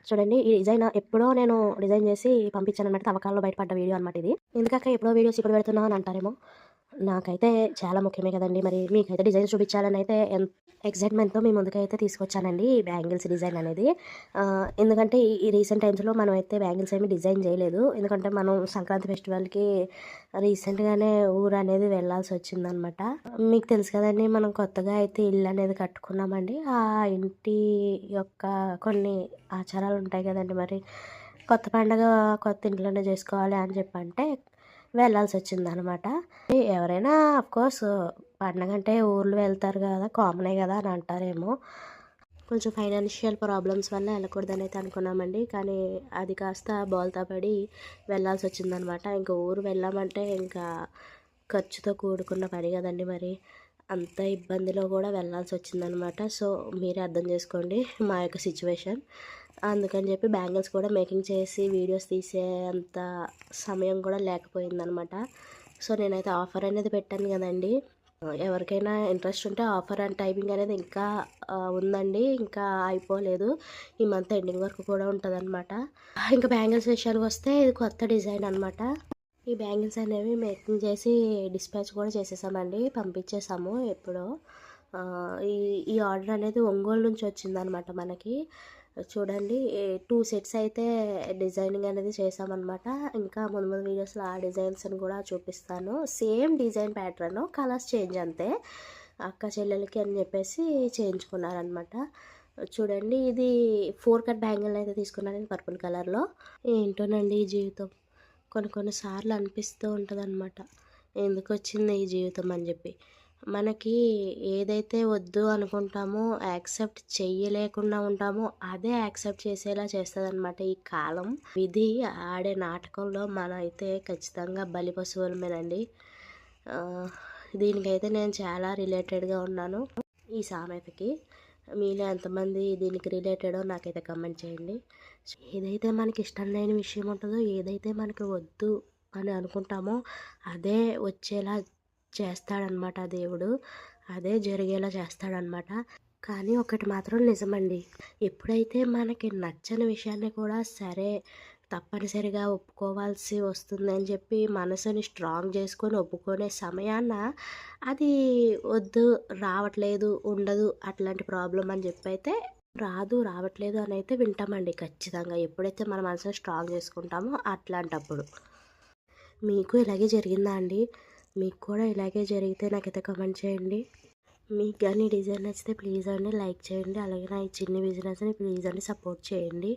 చూడండి ఈ డిజైన్ ఎప్పుడో నేను డిజైన్ చేసి పంపించాననమాట. తవ్వకాల్లో బయటపడ్డ వీడియో అనమాట ఇది. ఎందుకక్క ఎప్పుడో వీడియోస్ ఇప్పుడు పెడుతున్నావు అని అంటారేమో. నాకైతే చాలా ముఖ్యమే కదండీ! మరి మీకైతే డిజైన్స్ చూపించాలని అయితే ఎక్సైట్‌మెంట్‌తో మీ ముందుకైతే తీసుకొచ్చానండి ఈ బ్యాంగిల్స్ డిజైన్ అనేది. ఎందుకంటే ఈ రీసెంట్ టైమ్స్‌లో మనమైతే బ్యాంగిల్స్ ఏమి డిజైన్ చేయలేదు. ఎందుకంటే మనం సంక్రాంతి ఫెస్టివల్‌కి రీసెంట్‌గానే ఊరనేది వెళ్ళాల్సొచ్చిందనమాట. మీకు తెలుసు కదండీ! మనం కొత్తగా అయితే ఇల్లు అనేది కట్టుకున్నామండి. ఆ ఇంటి యొక్క కొన్ని ఆచారాలుంటాయి కదండీ! మరి కొత్త పండగ కొత్త ఇంట్లోనే చేసుకోవాలి అని చెప్పంటే వెళ్ళాల్సొచ్చిందనమాట. ఎవరైనా ఆఫ్‌కోర్స్ పండగంటే ఊర్లు వెళ్తారు గదా! కామనే గదా అని అంటారేమో. కొంచెం ఫైనాన్షియల్ ప్రాబ్లమ్స్ వల్ల వెళ్ళకూడదనైతే అనుకున్నామండి. కానీ అది కాస్త బోల్తా పడి వెళ్ళాల్సొచ్చిందనమాట. ఇంక ఊరు వెళ్ళామంటే ఇంకా ఖర్చుతో కూడుకున్న పని గదండీ మరి. అంత ఇబ్బందిలో గూడా వెళ్ళాల్సొచ్చిందనమాట. సో, మీరే అర్థం చేసుకోండి మా యొక్క సిచ్యువేషన్. అందుకని చెప్పి బ్యాంగిల్స్ కూడా మేకింగ్ చేసి వీడియోస్ తీసే అంత సమయం కూడా లేకపోయిందనమాట. సో, నేనైతే ఆఫర్ అనేది పెట్టాను కదండీ! ఎవరికైనా ఇంట్రెస్ట్ ఉంటే ఆఫర్ అండ్ టైమింగ్ అనేది ఇంకా ఉందండి. ఇంకా అయిపోలేదు. ఈ మంత్ ఎండింగ్ వరకు కూడా ఉంటదనమాట. ఇంకా బ్యాంగిల్స్ విషయానికొస్తే ఇది కొత్త డిజైన్ అనమాట. ఈ బ్యాంగిల్స్ అనేవి మేకింగ్ చేసి డిస్పాచ్ కూడా చేసేసామండి. పంపించేసాము ఎప్పుడో. ఈ ఈ ఆర్డర్ అనేది ఒంగోలు నుంచి వచ్చిందనమాట మనకి. చూడండి 2 సెట్స్ అయితే డిజైనింగ్ అనేది చేసామన్నమాట. ఇంకా ముందు ముందు వీడియోస్‌లో ఆ డిజైన్స్‌ని కూడా చూపిస్తాను. Same design pattern colours change అంతే. అక్క చెల్లెలకి అని చెప్పేసి చేయించుకున్నారనమాట. చూడండి ఇది 4 కట్ బ్యాంగిల్ అయితే తీసుకున్నాను నేను పర్పుల్ కలర్‌లో. ఏంటోనండి ఈ జీవితం. కొన్ని కొన్ని సార్లు అనిపిస్తూ ఉంటదనమాట. ఎందుకొచ్చింది ఈ జీవితం అని చెప్పి. మనకి ఏదైతే వద్దు అనుకుంటామో, యాక్సెప్ట్ చెయ్యలేకుండా ఉంటామో, అదే యాక్సెప్ట్ చేసేలా చేస్తదనమాట ఈ కాలం. విధి ఆడే నాటకంలో మనమైతే ఖచ్చితంగా బలి పశువులమేనండి. దీనికైతే నేను చాలా రిలేటెడ్‌గా ఉన్నాను ఈ సామెతకి. మీలో ఎంతమంది దీనికి రిలేటెడో నాకైతే కమెంట్ చేయండి. ఏదైతే మనకి ఇష్టం లేని విషయం ఉంటుందో, ఏదైతే మనకి వద్దు అని అనుకుంటామో, అదే వచ్చేలా చేస్తాడనమాట దేవుడు. అదే జరిగేలా చేస్తాడనమాట. కానీ ఒకటి మాత్రం నిజమండి. ఎప్పుడైతే మనకి నచ్చని విషయాన్ని కూడా సరే తప్పనిసరిగా ఒప్పుకోవాల్సి వస్తుందని చెప్పి మనసుని స్ట్రాంగ్ చేసుకొని ఒప్పుకునే సమయాన అది వద్దు, రావట్లేదు, ఉండదు అట్లాంటి ప్రాబ్లం అని చెప్పైతే రావట్లేదు అని అయితే వింటామండి ఖచ్చితంగా. ఎప్పుడైతే మన మనసుని స్ట్రాంగ్ చేసుకుంటామో అట్లాంటప్పుడు. మీకు ఇలాగే జరిగిందా అండి? మీకు కూడా ఇలాగే జరిగితే నాకైతే కామెంట్ చేయండి. మీకు కానీ డిజైన్ నచ్చితే ప్లీజ్ అండి లైక్ చేయండి. అలాగే నా ఈ చిన్ని బిజినెస్‌ని ప్లీజ్ అండి సపోర్ట్ చేయండి.